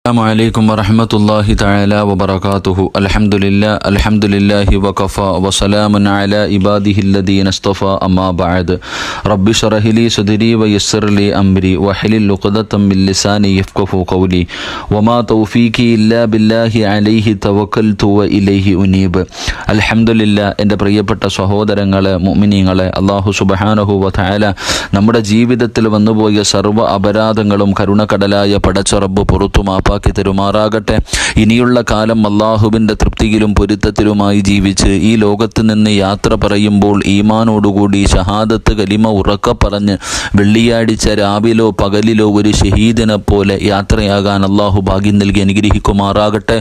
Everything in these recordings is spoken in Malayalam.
السلام عليكم ورحمة الله تعالى وبركاته. الحمد لله وكفى وسلام على عباده الذين اصطفى أما بعد. رب اشرح لي صدري ويسر لي أمري واحلل عقدة من لساني يفقهوا قولي وما توفيقي إلا بالله عليه توكلت وإليه أنيب. അൽഹംദുലില്ലാ. എൻ്റെ പ്രിയപ്പെട്ട സഹോദരങ്ങളെ, മുഅ്മിനീങ്ങളെ, അല്ലാഹു സുബ്ഹാനഹു വ തആല നമ്മുടെ ജീവിതത്തിൽ വന്നുപോയ സർവ്വ അപരാധങ്ങളും കരുണക്കടലായ പടച്ച റബ്ബ് പുറത്തു മാപ്പാക്കി തരുമാറാകട്ടെ. ഇനിയുള്ള കാലം അല്ലാഹുവിൻ്റെ തൃപ്തിയിലും പൊരുത്തത്തിലുമായി ജീവിച്ച് ഈ ലോകത്ത് നിന്ന് യാത്ര പറയുമ്പോൾ ഈമാനോടുകൂടി ഷഹാദത്ത് കലിമ ഉറക്കെ പറഞ്ഞ് വെള്ളിയാഴ്ച രാവിലോ പകലിലോ ഒരു ഷഹീദിനെ പോലെ യാത്രയാകാൻ അല്ലാഹു ഭാഗ്യം നൽകി അനുഗ്രഹിക്കുമാറാകട്ടെ.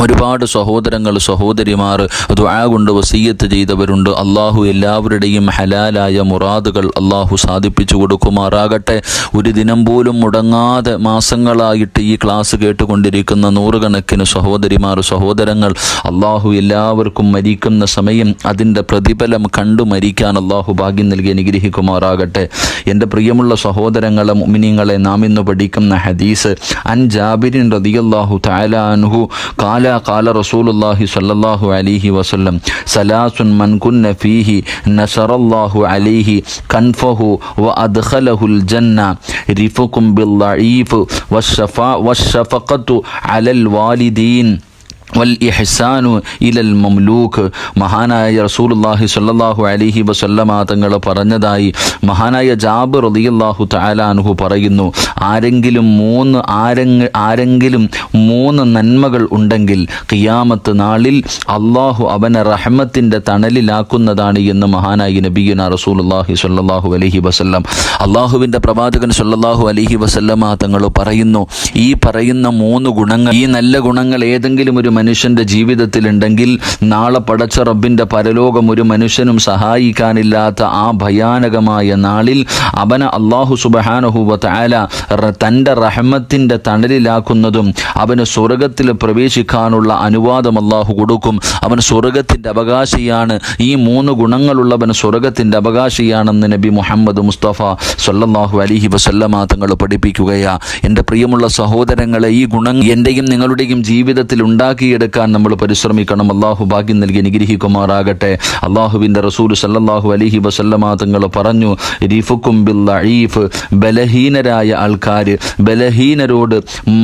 ഒരുപാട് സഹോദരങ്ങൾ, സഹോദരിമാർ ദുആ കൊണ്ട് വസിയ്യത്ത് ചെയ്തവരുണ്ട്. അള്ളാഹു എല്ലാവരുടെയും ഹലാലായ മുറാദുകൾ അള്ളാഹു സാധിപ്പിച്ചു കൊടുക്കുമാറാകട്ടെ. ഒരു ദിനം പോലും മുടങ്ങാതെ മാസങ്ങളായിട്ട് ഈ ക്ലാസ് കേട്ടുകൊണ്ടിരിക്കുന്ന നൂറുകണക്കിന് സഹോദരിമാർ, സഹോദരങ്ങൾ, അള്ളാഹു എല്ലാവർക്കും മരിക്കുന്ന സമയം അതിൻ്റെ പ്രതിഫലം കണ്ടു മരിക്കാൻ അള്ളാഹു ഭാഗ്യം നൽകി അനുഗ്രഹിക്കുമാറാകട്ടെ. എൻ്റെ പ്രിയമുള്ള സഹോദരങ്ങളെ, മുഅ്മിനീങ്ങളെ, നാം ഇന്ന് പഠിക്കുന്ന ഹദീസ് അൻ ജാബിരിൻ റളിയല്ലാഹു തആല അൻഹു قال رسول الله صلى الله عليه وسلم ثلاث من كن فيه نشر الله عليه كنفه وأدخله الجنة رفق بالضعيف والشفقة على الوالدين വൽ ഇലൽ മംലൂക്ക്. മഹാനായ റസൂലുള്ളാഹി സ്വല്ലല്ലാഹു അലൈഹി വസല്ലമ തങ്ങൾ പറഞ്ഞതായി മഹാനായ ജാബിർ റളിയല്ലാഹു തആല അൻഹു പറയുന്നു, ആരെങ്കിലും മൂന്ന് നന്മകൾ ഉണ്ടെങ്കിൽ ഖിയാമത്ത് നാളിൽ അള്ളാഹു അവനെ റഹ്മത്തിൻ്റെ തണലിലാക്കുന്നതാണ് എന്ന് മഹാനായ നബിയുനാ റസൂലുള്ളാഹി സ്വല്ലല്ലാഹു അലൈഹി വസല്ലം. അള്ളാഹുവിൻ്റെ പ്രവാചകൻ സ്വല്ലല്ലാഹു അലൈഹി വസല്ലമ തങ്ങൾ പറയുന്നു, ഈ പറയുന്ന മൂന്ന് ഗുണങ്ങൾ, ഈ നല്ല ഗുണങ്ങൾ ഏതെങ്കിലും ഒരു മനുഷ്യൻ്റെ ജീവിതത്തിലുണ്ടെങ്കിൽ നാളെ പടച്ച റബ്ബിൻ്റെ പരലോകം ഒരു മനുഷ്യനും സഹായിക്കാനില്ലാത്ത ആ ഭയാനകമായ നാളിൽ അവനെ അല്ലാഹു സുബ്ഹാനഹു വ തആല തൻ്റെ റഹ്മത്തിൻ്റെ തണലിലാക്കുന്നതും അവന് സ്വർഗത്തിൽ പ്രവേശിക്കാനുള്ള അനുവാദം അല്ലാഹു കൊടുക്കും. അവൻ സ്വർഗത്തിൻ്റെ അവകാശിയാണ്. ഈ മൂന്ന് ഗുണങ്ങളുള്ളവൻ സ്വർഗത്തിൻ്റെ അവകാശിയാണെന്ന് നബി മുഹമ്മദ് മുസ്തഫ സ്വല്ലല്ലാഹു അലൈഹി വസല്ലമ തങ്ങൾ പഠിപ്പിക്കുകയാ. എൻ്റെ പ്രിയമുള്ള സഹോദരങ്ങളെ, ഈ ഗുണങ്ങൾ എൻ്റെയും നിങ്ങളുടെയും ജീവിതത്തിൽ ഉണ്ടാക്കിയെടുക്കാൻ നമ്മൾ പരിശ്രമിക്കണം. അള്ളാഹു ഭാഗ്യം നൽകി അനുഗ്രഹിക്കുമാറാകട്ടെ. അള്ളാഹുവിൻ്റെ റസൂൽ സല്ലല്ലാഹു അലൈഹി വസല്ലമ തങ്ങൾ പറഞ്ഞു, റിഫുക്കും ബിൽ ലഈഫ്, ബലഹീനരായ ആൾക്കാർ, ബലഹീനരോട്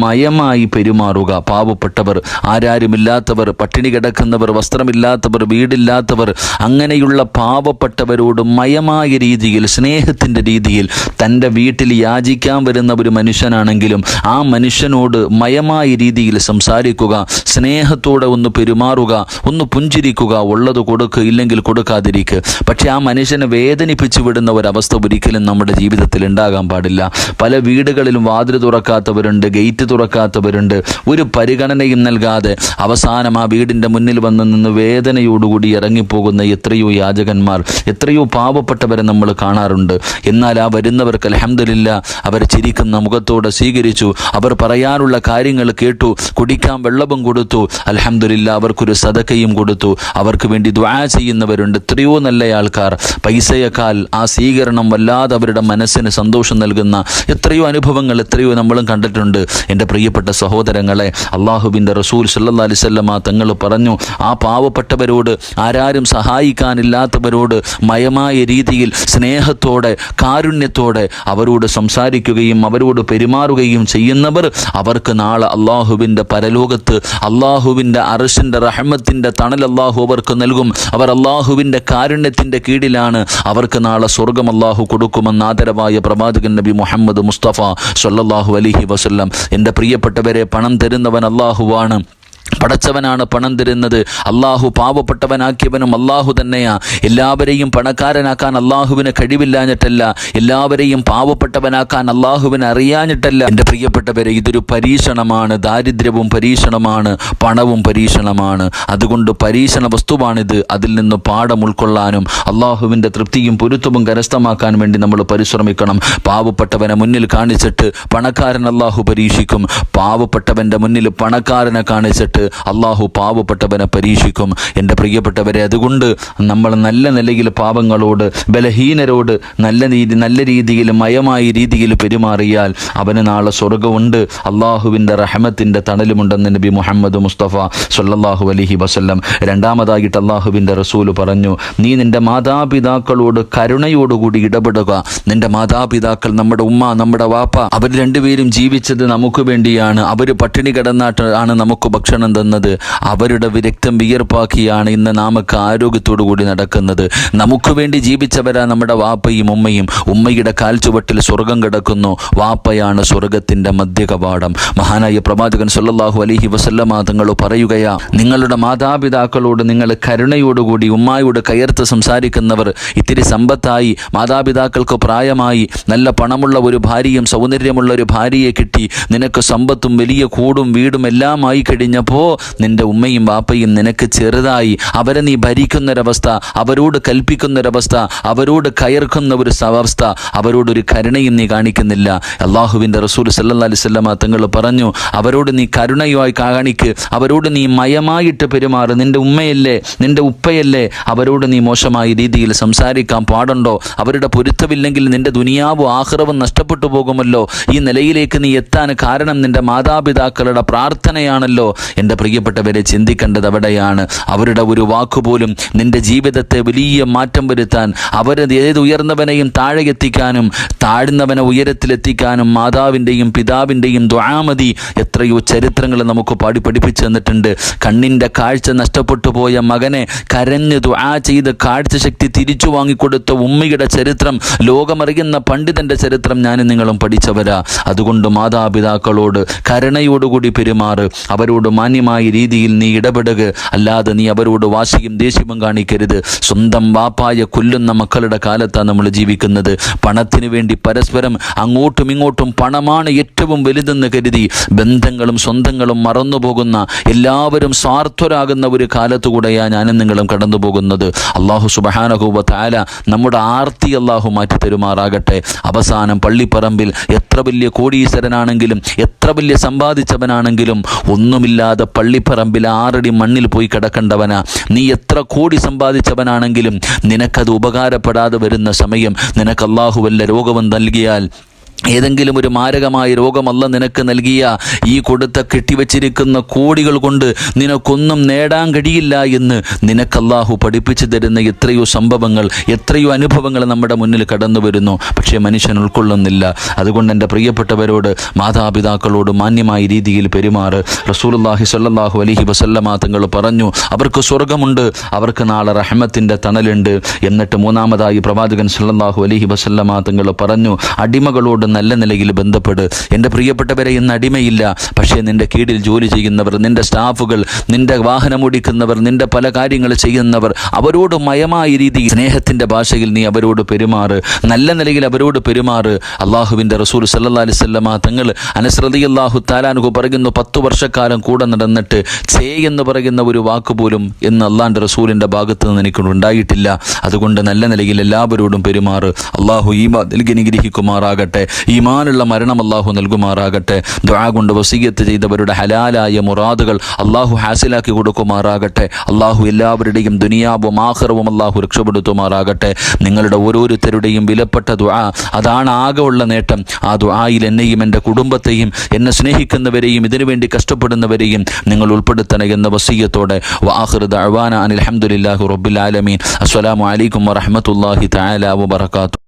മയമായി പെരുമാറുക. പാവപ്പെട്ടവർ, ആരാരുമില്ലാത്തവർ, പട്ടിണി കിടക്കുന്നവർ, വസ്ത്രമില്ലാത്തവർ, വീടില്ലാത്തവർ, അങ്ങനെയുള്ള പാവപ്പെട്ടവരോട് മയമായ രീതിയിൽ, സ്നേഹത്തിൻ്റെ രീതിയിൽ, തൻ്റെ വീട്ടിൽ യാചിക്കാൻ വരുന്ന ഒരു മനുഷ്യനാണെങ്കിലും ആ മനുഷ്യനോട് മയമായ രീതിയിൽ സംസാരിക്കുക, സ്നേഹത്തോടെ ഒന്ന് പെരുമാറുക, ഒന്ന് പുഞ്ചിരിക്കുക. ഉള്ളത് കൊടുക്കുക, ഇല്ലെങ്കിൽ കൊടുക്കാതിരിക്കുക. പക്ഷേ ആ മനുഷ്യനെ വേദനിപ്പിച്ചു വിടുന്ന ഒരവസ്ഥ ഒരിക്കലും നമ്മുടെ ജീവിതത്തിൽ ഉണ്ടാകാൻ പാടില്ല. പല വീടുകളിലും വാതിൽ തുറക്കാത്തവരുണ്ട്, ഗേറ്റ് തുറക്കാത്തവരുണ്ട്. ഒരു പരിഗണനയും നൽകാതെ അവസാനം ആ വീടിൻ്റെ മുന്നിൽ വന്ന് നിന്ന് വേദനയോടുകൂടി ഇറങ്ങിപ്പോകുന്ന എത്രയോ യാചകന്മാർ, എത്രയോ പാവപ്പെട്ടവരെ നമ്മൾ കാണാറുണ്ട്. എന്നാൽ ആ വരുന്നവർക്ക് അൽഹംദുലില്ലാ അവർ ചിരിക്കുന്ന മുഖത്തോടെ സ്വീകരിച്ചു, അവർ പറയാനുള്ള കാര്യങ്ങൾ കേട്ടു, കുടിക്കാൻ വെള്ളവും കൊടുത്തു, അൽഹംദുലില്ലാ അവർക്കൊരു സദക്കയും കൊടുത്തു. അവർക്ക് വേണ്ടി ദുആ ചെയ്യുന്നവരുണ്ട്. എത്രയോ നല്ല ആൾക്കാർ. പൈസയേക്കാൾ ആ സ്വീകരണം വല്ലാതെ അവരുടെ മനസ്സിന് സന്തോഷം നൽകുന്ന എത്രയോ അനുഭവങ്ങൾ, എത്രയോ നമ്മളും കണ്ടിട്ടുണ്ട്. എൻ്റെ പ്രിയപ്പെട്ട സഹോദരങ്ങളെ, അള്ളാഹുവിൻ്റെ റസൂൽ സല്ലല്ലാഹു അലൈഹി വസല്ലമ തങ്ങൾ പറഞ്ഞു, ആ പാവപ്പെട്ടവരോട്, ആരാരും സഹായിക്കാനില്ലാത്തവരോട് മയമായ രീതിയിൽ സ്നേഹത്തോടെ, കാരുണ്യത്തോടെ അവരോട് സംസാരിക്കുകയും അവരോട് പെരുമാറുകയും ചെയ്യുന്നവർ, അവർക്ക് നാളെ അള്ളാഹുവിൻ്റെ പരലോകത്ത് അള്ളാഹുവിൻ്റെ അർശിൻ്റെ റഹ്മത്തിൻ്റെ തണൽ അള്ളാഹു അവർക്ക് നൽകും. അവർ അള്ളാഹുവിൻ്റെ കാരുണ്യത്തിൻ്റെ കീഴിലാണ്. അവർക്ക് നാളെ സ്വർഗം അള്ളാഹു കൊടുക്കുമെന്ന് ആദരവായ പ്രവാചകൻ നബി മുഹമ്മദ് മുസ്തഫ സ്വല്ലല്ലാഹു അലൈഹി വസല്ലം. എൻ്റെ പ്രിയപ്പെട്ടവരെ, പണം തരുന്നവൻ അള്ളാഹുവാണ്. പടച്ചവനാണ് പണം തരുന്നത്. അള്ളാഹു പാവപ്പെട്ടവനാക്കിയവനും അള്ളാഹു തന്നെയാ. എല്ലാവരെയും പണക്കാരനാക്കാൻ അള്ളാഹുവിന് കഴിവില്ലാഞ്ഞിട്ടല്ല, എല്ലാവരെയും പാവപ്പെട്ടവനാക്കാൻ അള്ളാഹുവിന് അറിയാഞ്ഞിട്ടല്ല. എൻ്റെ പ്രിയപ്പെട്ടവരെ, ഇതൊരു പരീക്ഷണമാണ്. ദാരിദ്ര്യവും പരീക്ഷണമാണ്, പണവും പരീക്ഷണമാണ്. അതുകൊണ്ട് പരീക്ഷണ വസ്തുവാണിത്. അതിൽ നിന്ന് പാഠം ഉൾക്കൊള്ളാനും അള്ളാഹുവിൻ്റെ തൃപ്തിയും പൊരുത്തവും കരസ്ഥമാക്കാൻ വേണ്ടി നമ്മൾ പരിശ്രമിക്കണം. പാവപ്പെട്ടവനെ മുന്നിൽ കാണിച്ചിട്ട് പണക്കാരൻ അള്ളാഹു പരീക്ഷിക്കും. പാവപ്പെട്ടവൻ്റെ മുന്നിൽ പണക്കാരനെ കാണിച്ചിട്ട് അള്ളാഹു പാവപ്പെട്ടവനെ പരീക്ഷിക്കും. എൻ്റെ പ്രിയപ്പെട്ടവരെ, അതുകൊണ്ട് നമ്മൾ നല്ല നിലയിൽ പാപങ്ങളോട്, ബലഹീനരോട് നല്ല രീതിയിൽ മയമായ രീതിയിൽ പെരുമാറിയാൽ അവന് നാളെ സ്വർഗമുണ്ട്, അള്ളാഹുവിൻ്റെ റഹ്മത്തിൻ്റെ തണലുമുണ്ടെന്ന് നബി മുഹമ്മദ് മുസ്തഫ സ്വല്ലല്ലാഹു അലൈഹി വസല്ലം. രണ്ടാമതായിട്ട് അള്ളാഹുവിൻ്റെ റസൂല് പറഞ്ഞു, നീ നിൻ്റെ മാതാപിതാക്കളോട് കരുണയോടുകൂടി ഇടപെടുക. നിൻ്റെ മാതാപിതാക്കൾ, നമ്മുടെ ഉമ്മ, നമ്മുടെ വാപ്പ, അവർ രണ്ടുപേരും ജീവിച്ചത് നമുക്ക് വേണ്ടിയാണ്. അവർ പട്ടിണി കിടന്നിട്ടാണ് നമുക്ക് ഭക്ഷണം തന്നത്. അവരുടെ രക്തം വിയർപ്പാക്കിയാണ് ഇന്ന് നാമൊക്കെ ആരോഗ്യത്തോടു കൂടി നടക്കുന്നത്. നമുക്ക് വേണ്ടി ജീവിച്ചവരാ നമ്മുടെ വാപ്പയും ഉമ്മയും. ഉമ്മയുടെ കാൽച്ചുവട്ടിൽ സ്വർഗം കിടക്കുന്നു, വാപ്പയാണ് സ്വർഗത്തിൻ്റെ മധ്യകവാടം. മഹാനായ പ്രവാചകൻ സല്ലല്ലാഹു അലൈഹി വസല്ലമ തങ്ങൾ പറയുകയാ, നിങ്ങളുടെ മാതാപിതാക്കളോട് നിങ്ങൾ കരുണയോടുകൂടി, ഉമ്മായോട് കയർത്ത് സംസാരിക്കുന്നവർ, ഇത്തിരി സമ്പത്തായി, മാതാപിതാക്കൾക്ക് പ്രായമായി, നല്ല പണമുള്ള ഒരു ഭാര്യയും സൗന്ദര്യമുള്ള ഒരു ഭാര്യയെ കിട്ടി, നിനക്ക് സമ്പത്തും വലിയ കൂടും വീടും എല്ലാമായി കഴിഞ്ഞപ്പോൾ നിന്റെ ഉമ്മയും വാപ്പയും നിനക്ക് ചെറുതായി, അവരെ നീ ഭരിക്കുന്നൊരവസ്ഥ, അവരോട് കൽപ്പിക്കുന്നൊരവസ്ഥ, അവരോട് കയർക്കുന്ന ഒരു അവസ്ഥ, അവരോടൊരു കരുണയും നീ കാണിക്കുന്നില്ല. അള്ളാഹുവിൻ്റെ റസൂൽ സല്ലല്ലാഹു അലൈഹി വസല്ലമ തങ്ങൾ പറഞ്ഞു, അവരോട് നീ കരുണയായി കാണിക്ക്, അവരോട് നീ മയമായിട്ട് പെരുമാറ്. നിന്റെ ഉമ്മയല്ലേ, നിന്റെ ഉപ്പയല്ലേ, അവരോട് നീ മോശമായ രീതിയിൽ സംസാരിക്കാൻ പാടുണ്ടോ? അവരുടെ പൊരുത്തമില്ലെങ്കിൽ നിന്റെ ദുനിയാവും ആഖിറവും നഷ്ടപ്പെട്ടു പോകുമല്ലോ. ഈ നിലയിലേക്ക് നീ എത്താൻ കാരണം നിന്റെ മാതാപിതാക്കളുടെ പ്രാർത്ഥനയാണല്ലോ. എൻ്റെ പ്രിയപ്പെട്ടവരെ, ചിന്തിക്കേണ്ടത് അവിടെയാണ്. അവരുടെ ഒരു വാക്കുപോലും നിന്റെ ജീവിതത്തെ വലിയ മാറ്റം വരുത്താൻ, അവരത് ഏത് ഉയർന്നവനെയും താഴെ എത്തിക്കാനും താഴ്ന്നവനെ ഉയരത്തിലെത്തിക്കാനും മാതാവിൻ്റെയും പിതാവിൻ്റെയും ദുആ മതി. എത്രയോ ചരിത്രങ്ങൾ നമുക്ക് പഠിപ്പിച്ചു തന്നിട്ടുണ്ട്. കണ്ണിൻ്റെ കാഴ്ച നഷ്ടപ്പെട്ടു പോയ മകനെ കരഞ്ഞ് ദുആ ചെയ്ത് കാഴ്ച ശക്തി തിരിച്ചു വാങ്ങിക്കൊടുത്ത ഉമ്മയുടെ ചരിത്രം, ലോകമറിയുന്ന പണ്ഡിതൻ്റെ ചരിത്രം ഞാനും നിങ്ങളും പഠിച്ചവരാ. അതുകൊണ്ട് മാതാപിതാക്കളോട് കരുണയോടുകൂടി പെരുമാറ്, അവരോട് മാന്യമായ രീതിയിൽ നീ ഇടപെടുക. അല്ലാതെ നീ അവരോട് വാശിയും ദേഷ്യവും കാണിക്കരുത്. സ്വന്തം വാപ്പായ കൊല്ലുന്ന മക്കളുടെ കാലത്താണ് നമ്മൾ ജീവിക്കുന്നത്. പണത്തിന് വേണ്ടി പരസ്പരം അങ്ങോട്ടും ഇങ്ങോട്ടും പണമാണ് ഏറ്റവും വലുതെന്ന് കരുതി ബന്ധങ്ങളും സ്വന്തങ്ങളും മറന്നുപോകുന്ന, എല്ലാവരും സ്വാർത്ഥരാകുന്ന ഒരു കാലത്തുകൂടെയാണ് ഞാനും നിങ്ങളും കടന്നു പോകുന്നത്. അള്ളാഹു സുബ്ഹാനഹു വ തആല നമ്മുടെ ആർത്തി അള്ളാഹു മാറ്റി തരുമാറാകട്ടെ. അവസാനം പള്ളിപ്പറമ്പിൽ എത്ര വലിയ കോടീശ്വരനാണെങ്കിലും, എത്ര വലിയ സമ്പാദിച്ചവനാണെങ്കിലും, ഒന്നുമില്ലാതെ പള്ളിപ്പറമ്പിൽ 6 അടി മണ്ണിൽ പോയി കിടക്കേണ്ടവനാ. നീ എത്ര കോടി സമ്പാദിച്ചവനാണെങ്കിലും നിനക്കത് ഉപകാരപ്പെടാതെ വരുന്ന സമയം, നിനക്ക് അള്ളാഹു വല്ല രോഗവും നൽകിയാൽ, ഏതെങ്കിലും ഒരു മാരകമായ രോഗമല്ല നിനക്ക് നൽകിയ, ഈ കൊടുത്ത കെട്ടിവച്ചിരിക്കുന്ന കോടികൾ കൊണ്ട് നിനക്കൊന്നും നേടാൻ കഴിയില്ല എന്ന് നിനക്ക് അല്ലാഹു പഠിപ്പിച്ചു തരുന്ന എത്രയോ സംഭവങ്ങൾ, എത്രയോ അനുഭവങ്ങൾ നമ്മുടെ മുന്നിൽ കടന്നു വരുന്നു. പക്ഷേ മനുഷ്യൻ ഉൾക്കൊള്ളുന്നില്ല. അതുകൊണ്ട് എൻ്റെ പ്രിയപ്പെട്ടവരോട്, മാതാപിതാക്കളോട് മാന്യമായ രീതിയിൽ പെരുമാറ്. റസൂലുള്ളാഹി സ്വല്ലല്ലാഹു അലൈഹി വസല്ലമ തങ്ങൾ പറഞ്ഞു, അവർക്ക് സ്വർഗമുണ്ട്, അവർക്ക് നാളെ റഹ്മത്തിൻ്റെ തണലുണ്ട്. എന്നിട്ട് മൂന്നാമതായി പ്രവാചകൻ സ്വല്ലല്ലാഹു അലൈഹി വസല്ലമ തങ്ങൾ പറഞ്ഞു, അടിമകളോട് നല്ല നിലയിൽ ബന്ധപ്പെട്. എൻ്റെ പ്രിയപ്പെട്ടവരെ, ഇന്ന് അടിമയില്ല. പക്ഷേ നിൻ്റെ കീഴിൽ ജോലി ചെയ്യുന്നവർ, നിൻ്റെ സ്റ്റാഫുകൾ, നിൻ്റെ വാഹനമോടിക്കുന്നവർ, നിൻ്റെ പല കാര്യങ്ങൾ ചെയ്യുന്നവർ, അവരോട് മയമായ രീതിയിൽ സ്നേഹത്തിൻ്റെ ഭാഷയിൽ നീ അവരോട് പെരുമാറ്, നല്ല നിലയിൽ അവരോട് പെരുമാറ്. അള്ളാഹുവിൻ്റെ റസൂൽ സല്ലല്ലാഹു അലൈഹി വസല്ലമ തങ്ങൾ അനസ് റളിയല്ലാഹു തആല അൻഹു പറയുന്നു, 10 വർഷക്കാലം കൂടെ നടന്നിട്ട് ചേ എന്ന് പറയുന്ന ഒരു വാക്ക് പോലും എന്ന് അള്ളാഹിൻ്റെ റസൂലിൻ്റെ ഭാഗത്ത് നിന്ന് എനിക്ക് ഉണ്ടായിട്ടില്ല. അതുകൊണ്ട് നല്ല നിലയിൽ എല്ലാവരോടും പെരുമാറ്. അള്ളാഹു ഈമാൻ നൽകി അനുഗ്രഹിക്കുമാറാകട്ടെ. ഈമാനുള്ള മരണം അല്ലാഹു നൽകുമാറാകട്ടെ. ദുആ കൊണ്ട് വസിയ്യത്ത് ചെയ്തവരുടെ ഹലാലായ മുറാദുകൾ അല്ലാഹു ഹാസിലാക്കി കൊടുക്കുമാറാകട്ടെ. അല്ലാഹു എല്ലാവരുടെയും ദുനിയാവും ആഖിറവും അല്ലാഹു രക്ഷപ്പെടുത്തുമാറാകട്ടെ. നിങ്ങളുടെ ഓരോരുത്തരുടെയും വിലപ്പെട്ട ദുആ, അതാണ് ആകെ ഉള്ള നേട്ടം. ആ ദുആയിൽ എന്നെയും എൻ്റെ കുടുംബത്തെയും എന്നെ സ്നേഹിക്കുന്നവരെയും ഇതിനുവേണ്ടി കഷ്ടപ്പെടുന്നവരെയും നിങ്ങൾ ഉൾപ്പെടുത്തണേ എന്ന വസിയ്യത്തോടെ വആഖിറു ദഅവാന അനിൽ ഹംദുലില്ലാഹി റബ്ബിൽ ആലമീൻ. അസ്സലാമു അലൈക്കും വറഹ്മത്തുള്ളാഹി തആല വബറകാതുഹു.